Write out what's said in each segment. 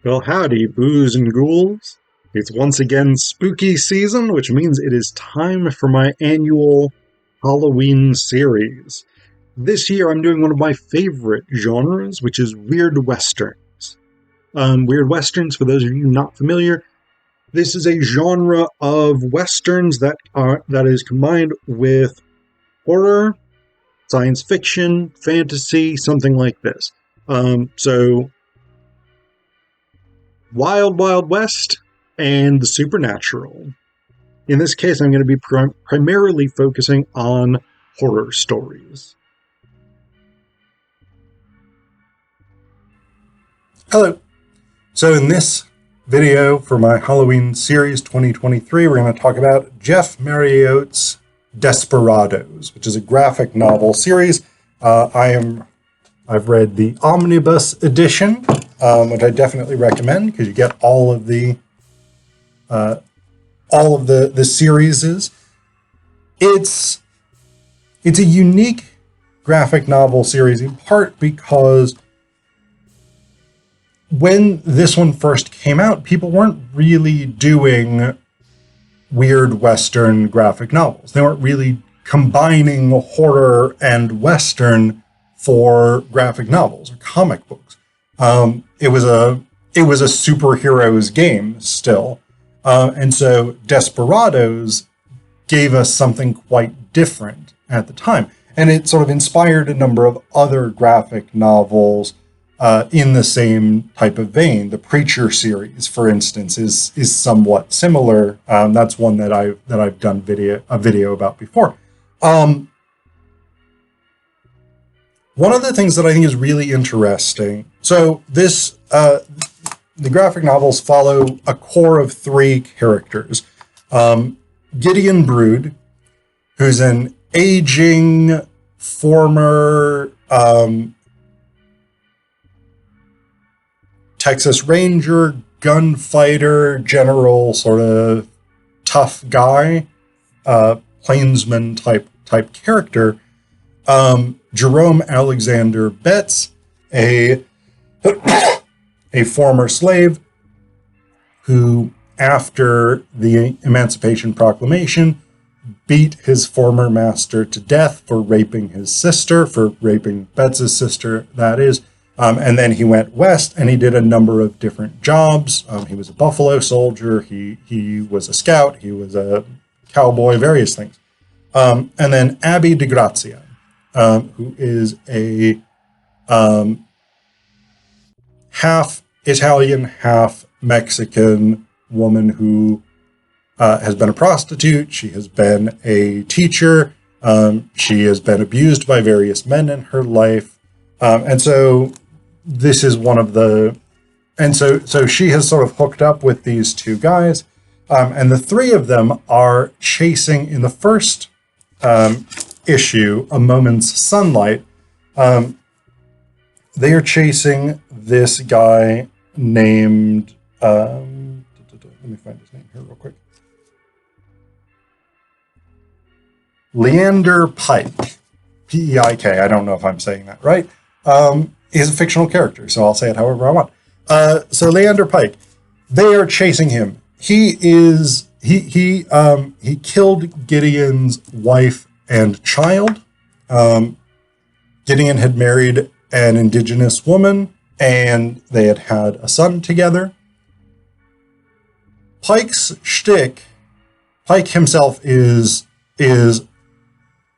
Well, howdy, booze and ghouls. It's once again spooky season, which means it is time for my annual Halloween series. This year I'm doing one of my favorite genres, which is Weird Westerns. Weird Westerns, for those of you not familiar, this is a genre of westerns that is combined with horror, science fiction, fantasy, something like this. So Wild Wild West and the supernatural. In this case, I'm going to be primarily focusing on horror stories. Hello. So in this video for my Halloween series 2023, we're going to talk about Jeff Mariotte's Desperadoes, which is a graphic novel series. I've read the omnibus edition, which I definitely recommend because you get all of the series. It's a unique graphic novel series in part because when this one first came out, people weren't really doing weird Western graphic novels. They weren't really combining horror and Western for graphic novels or comic books. It was a superheroes game still. And so Desperadoes gave us something quite different at the time. And it sort of inspired a number of other graphic novels in the same type of vein. The Preacher series, for instance, is somewhat similar. That's one that I've done a video about before. One of the things that I think is really interesting. So the graphic novels follow a core of three characters. Gideon Brood, who's an aging former Texas Ranger, gunfighter, general, sort of tough guy, plainsman type character. Jerome Alexander Betts, a former slave who, after the Emancipation Proclamation, beat his former master to death for raping Betts' sister, that is. And then he went west and he did a number of different jobs. He was a buffalo soldier. He was a scout. He was a cowboy, various things. And then Abby DeGrazia, who is a half Italian, half Mexican woman who has been a prostitute. She has been a teacher. She has been abused by various men in her life. And so this is one of the, and so she has sort of hooked up with these two guys, and the three of them are chasing in the first issue, A Moment's Sunlight. They are chasing this guy named, let me find his name here real quick. Leander Pike, P-E-I-K. I don't know if I'm saying that right. He's a fictional character, so I'll say it however I want. So Leander Pike, they are chasing him. He killed Gideon's wife and child. Gideon had married an indigenous woman, and they had had a son together. Pike's shtick, Pike himself is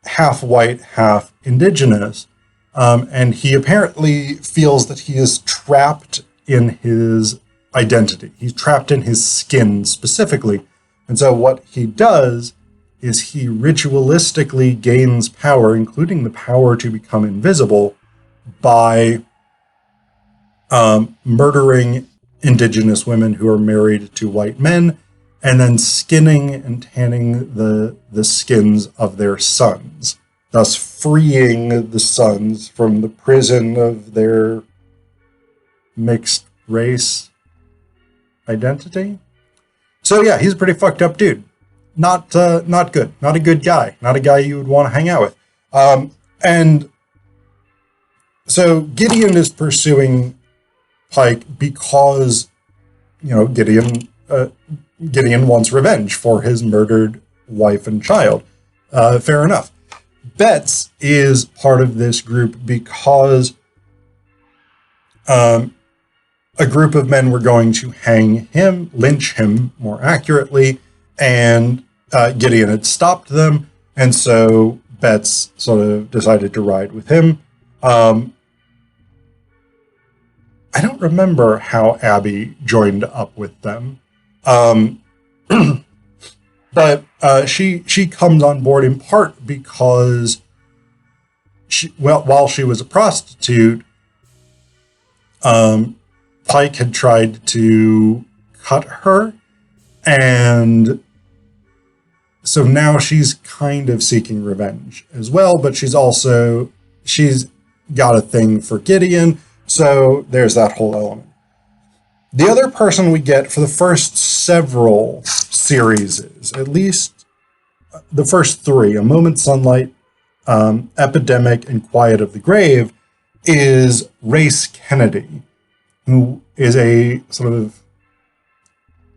half white, half indigenous. And he apparently feels that he is trapped in his identity. He's trapped in his skin specifically. And so what he does is he ritualistically gains power, including the power to become invisible, by murdering indigenous women who are married to white men, and then skinning and tanning the skins of their sons, thus freeing the sons from the prison of their mixed race identity. So yeah, he's a pretty fucked up dude. Not good. Not a good guy. Not a guy you would want to hang out with. And so Gideon is pursuing Pike because Gideon wants revenge for his murdered wife and child. Fair enough. Betts is part of this group because a group of men were going to lynch him more accurately, and Gideon had stopped them, and so Betts sort of decided to ride with him. I don't remember how Abby joined up with them. But she comes on board in part because while she was a prostitute, Pike had tried to cut her, and so now she's kind of seeking revenge as well, but she's got a thing for Gideon, so there's that whole element. The other person we get for the first several series, at least the first three, A Moment's Sunlight, Epidemic, and Quiet of the Grave, is Race Kennedy, who is a sort of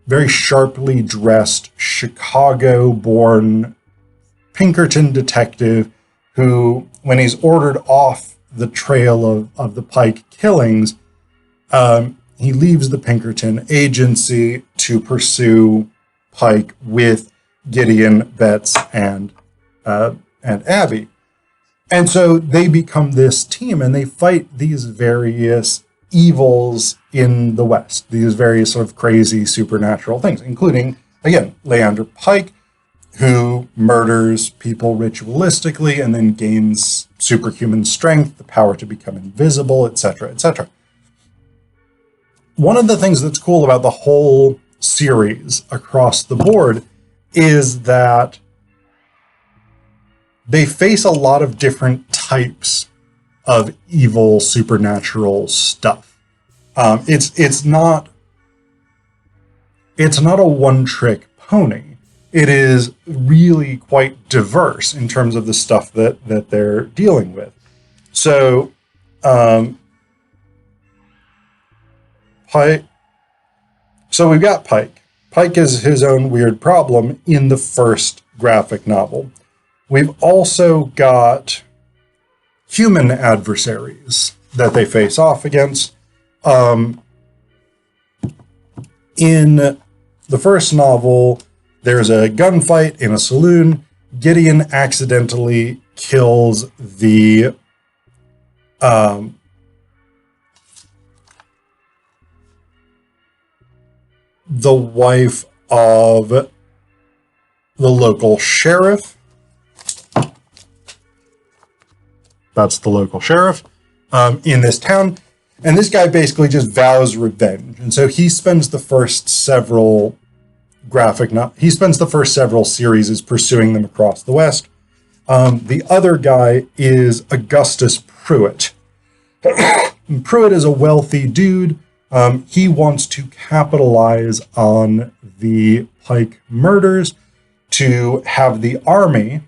very sharply dressed Chicago-born Pinkerton detective who, when he's ordered off the trail of the Pike killings, he leaves the Pinkerton agency to pursue Pike with Gideon, Betts, and Abby. And so they become this team, and they fight these various evils in the West, these various sort of crazy supernatural things, including, again, Leander Pike, who murders people ritualistically and then gains superhuman strength, the power to become invisible, etc., etc. One of the things that's cool about the whole series across the board is that they face a lot of different types of evil supernatural stuff. It's not a one-trick pony. It is really quite diverse in terms of the stuff that they're dealing with. So, Pike. So we've got Pike. Pike is his own weird problem in the first graphic novel. We've also got human adversaries that they face off against. In the first novel, there's a gunfight in a saloon. Gideon accidentally kills the wife of the local sheriff. That's the local sheriff in this town. And this guy basically just vows revenge. And so he spends the first several series pursuing them across the West. The other guy is Augustus Pruitt. Pruitt is a wealthy dude. He wants to capitalize on the Pike murders to have the army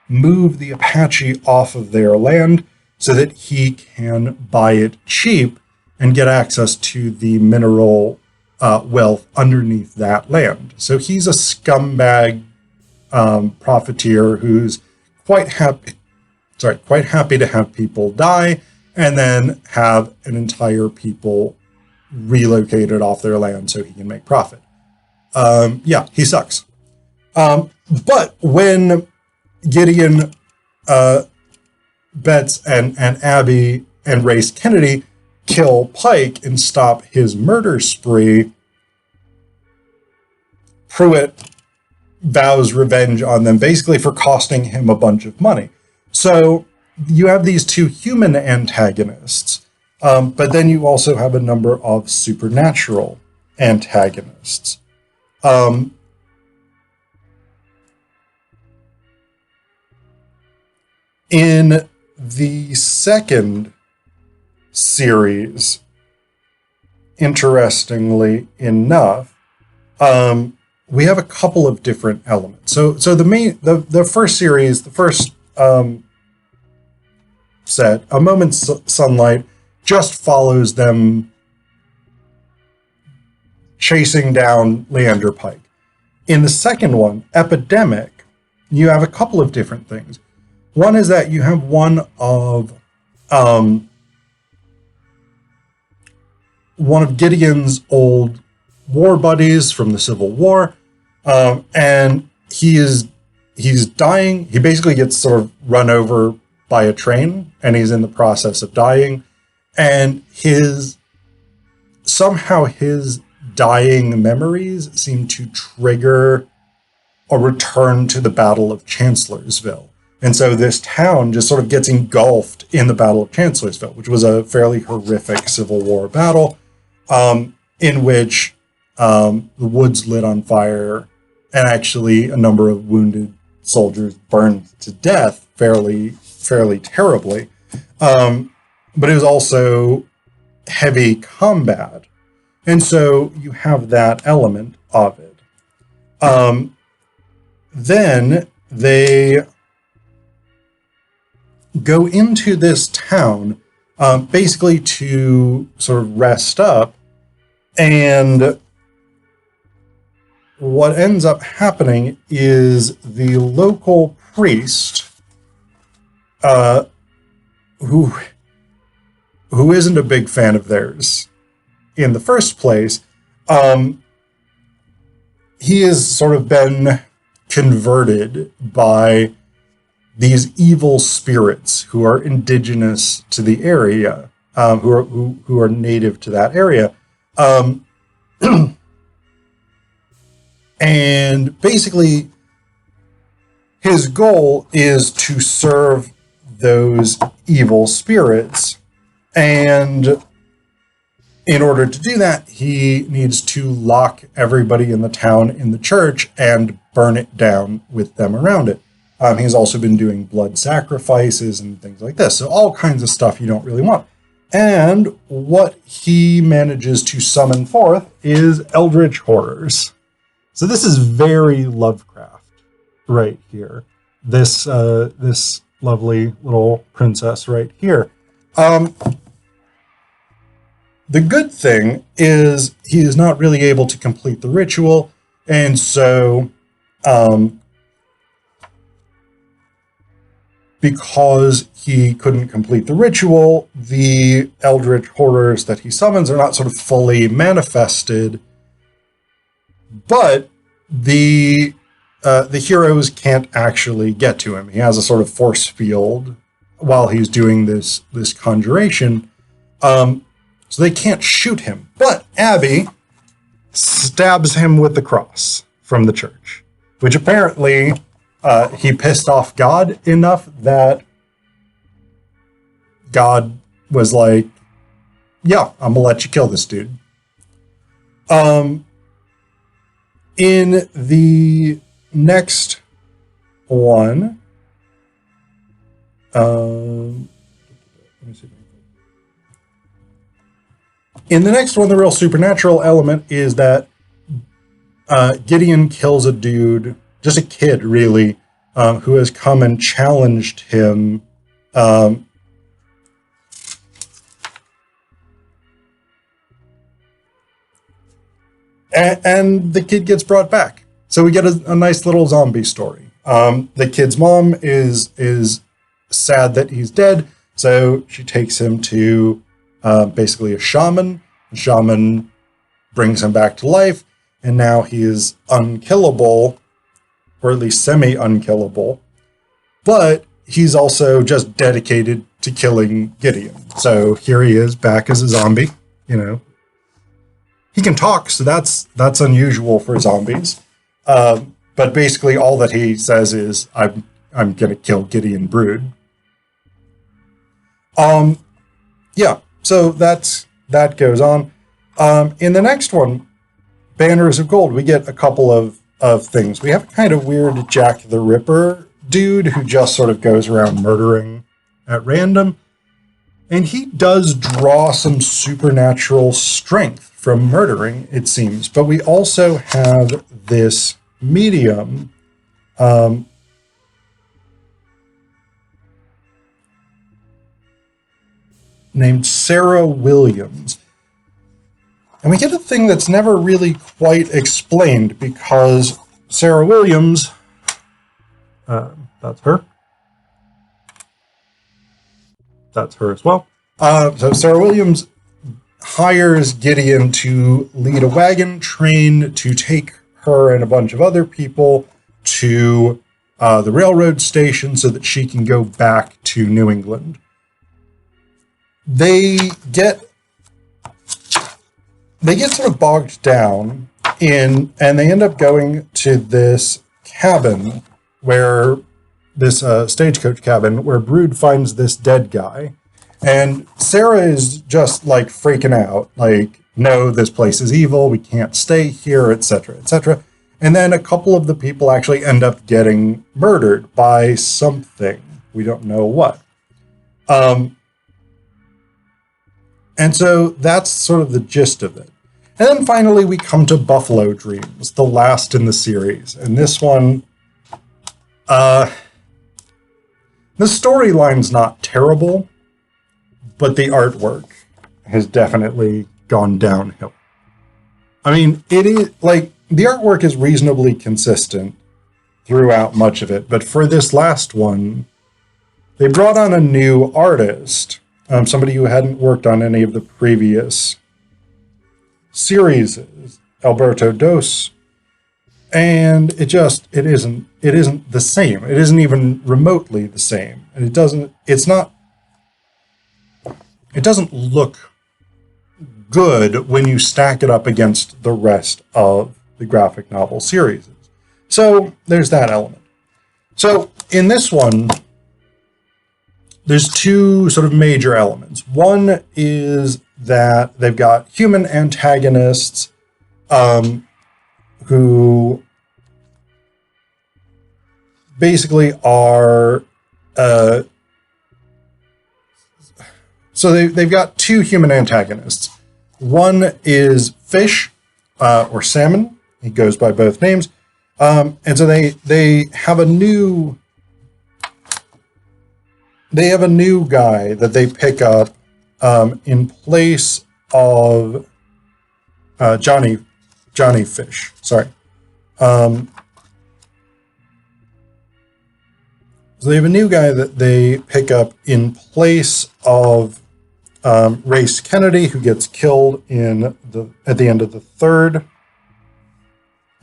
move the Apache off of their land so that he can buy it cheap and get access to the mineral wealth underneath that land. So he's a scumbag profiteer who's quite happy to have people die and then have an entire people relocated off their land so he can make profit. He sucks. But when Gideon, Betts, and Abby and Race Kennedy kill Pike and stop his murder spree, Pruitt vows revenge on them, basically for costing him a bunch of money. So you have these two human antagonists, but then you also have a number of supernatural antagonists. In the second series, interestingly enough, we have a couple of different elements. So the first series, the first set, A Moment's Sunlight, just follows them chasing down Leander Pike. In the second one, Epidemic, you have a couple of different things. One is that you have one of Gideon's old war buddies from the Civil War, and he's dying. He basically gets sort of run over by a train, and he's in the process of dying. And somehow his dying memories seem to trigger a return to the Battle of Chancellorsville. And so this town just sort of gets engulfed in the Battle of Chancellorsville, which was a fairly horrific Civil War battle, in which the woods lit on fire, and actually a number of wounded soldiers burned to death fairly terribly. But it was also heavy combat. And so you have that element of it. Then they go into this town basically to sort of rest up. And what ends up happening is the local priest, who isn't a big fan of theirs in the first place, he has sort of been converted by these evil spirits who are indigenous to the area, who are native to that area. And basically, his goal is to serve those evil spirits. And in order to do that, he needs to lock everybody in the town in the church and burn it down with them around it. He's also been doing blood sacrifices and things like this. So all kinds of stuff you don't really want. And what he manages to summon forth is eldritch horrors. So this is very Lovecraft right here. This lovely little princess right here. The good thing is he is not really able to complete the ritual, and so because he couldn't complete the ritual, the eldritch horrors that he summons are not sort of fully manifested, but the heroes can't actually get to him. He has a sort of force field while he's doing this conjuration, so they can't shoot him. But Abby stabs him with the cross from the church, which apparently he pissed off God enough that God was like, yeah, I'm gonna let you kill this dude. In the next one, let me see. In the next one, the real supernatural element is that Gideon kills a dude, just a kid really, who has come and challenged him. And the kid gets brought back. So we get a nice little zombie story. The kid's mom is sad that he's dead, so she takes him to basically a shaman. The shaman brings him back to life, and now he is unkillable, or at least semi-unkillable. But he's also just dedicated to killing Gideon. So here he is, back as a zombie, you know. He can talk, so that's unusual for zombies. But basically all that he says is, I'm gonna kill Gideon Brood. Yeah, so that goes on. In the next one, Banners of Gold, we get a couple of things. We have a kind of weird Jack the Ripper dude who just sort of goes around murdering at random. And he does draw some supernatural strength from murdering, it seems. But we also have this medium named Sarah Williams. And we get a thing that's never really quite explained, because Sarah Williams, that's her. That's her as well. So Sarah Williams hires Gideon to lead a wagon train to take her and a bunch of other people to the railroad station so that she can go back to New England. They get sort of bogged down and they end up going to this cabin where this stagecoach cabin where Brood finds this dead guy. And Sarah is just like freaking out, like, no, this place is evil, we can't stay here, etc., etc. And then a couple of the people actually end up getting murdered by something. We don't know what. And so that's sort of the gist of it. And then finally we come to Buffalo Dreams, the last in the series. And this one, the storyline's not terrible, but the artwork has definitely gone downhill. I mean, it is like the artwork is reasonably consistent throughout much of it, but for this last one, they brought on a new artist, somebody who hadn't worked on any of the previous series, Alberto Dos, and it isn't the same. It isn't even remotely the same, and it doesn't look good when you stack it up against the rest of the graphic novel series. So there's that element. So in this one, there's two sort of major elements. One is that they've got human antagonists who basically are... So they've got two human antagonists. One is Fish, or Salmon. He goes by both names. And so they have a new guy that they pick up in place of Johnny Fish. Sorry. So they have a new guy that they pick up in place of Race Kennedy, who gets killed at the end of the third.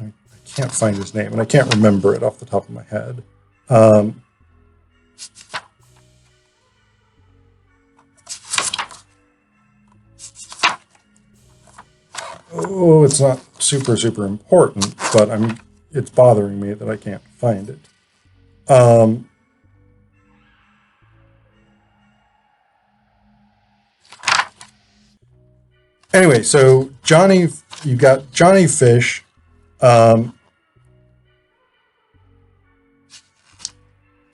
I can't find his name, and I can't remember it off the top of my head. It's not super important, but it's bothering me that I can't find it. Anyway, so you've got Johnny Fish.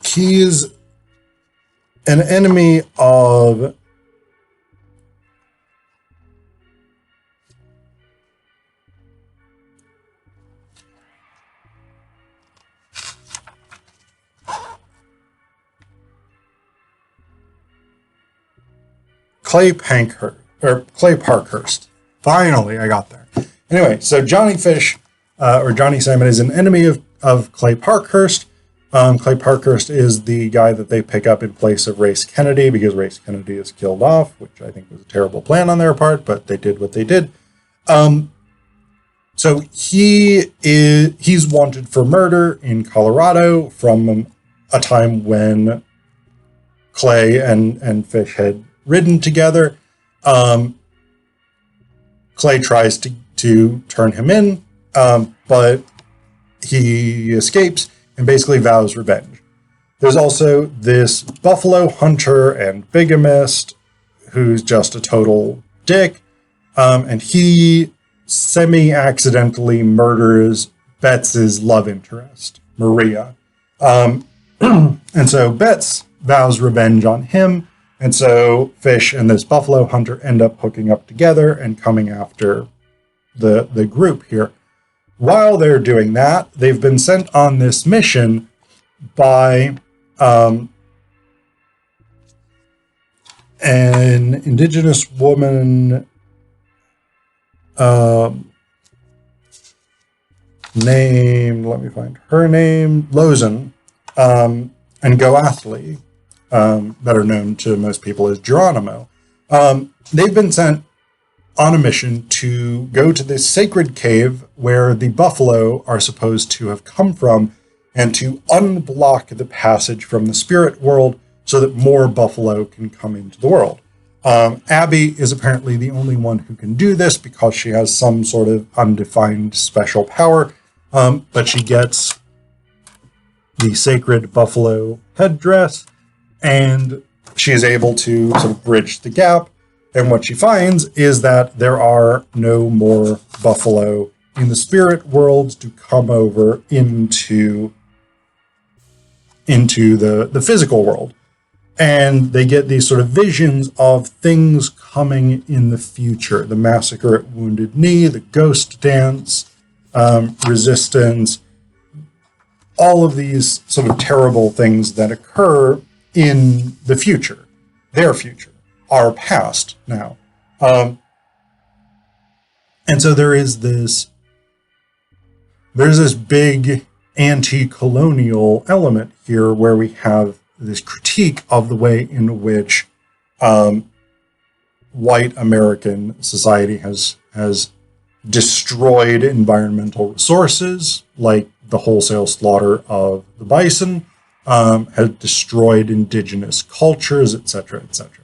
He's an enemy of Clay Parkhurst. Finally, I got there. Anyway, so Johnny Fish, or Johnny Salmon, is an enemy of Clay Parkhurst. Clay Parkhurst is the guy that they pick up in place of Race Kennedy, because Race Kennedy is killed off, which I think was a terrible plan on their part, but they did what they did. So he's wanted for murder in Colorado from a time when Clay and Fish had ridden together. Clay tries to turn him in, but he escapes and basically vows revenge. There's also this buffalo hunter and bigamist who's just a total dick, and he semi-accidentally murders Betts's love interest, Maria. And so Betts vows revenge on him, and so Fish and this buffalo hunter end up hooking up together and coming after the group here. While they're doing that, they've been sent on this mission by an indigenous woman named, let me find her name, Lozen, and Goathli, better known to most people as Geronimo. They've been sent on a mission to go to this sacred cave where the buffalo are supposed to have come from and to unblock the passage from the spirit world so that more buffalo can come into the world. Abby is apparently the only one who can do this because she has some sort of undefined special power, but she gets the sacred buffalo headdress, and she is able to sort of bridge the gap. And what she finds is that there are no more buffalo in the spirit world to come over into the physical world. And they get these sort of visions of things coming in the future. The massacre at Wounded Knee, the ghost dance, resistance, all of these sort of terrible things that occur in the future, their future, our past now. And so there's this big anti-colonial element here where we have this critique of the way in which white American society has destroyed environmental resources, like the wholesale slaughter of the bison, has destroyed indigenous cultures, etc., etc.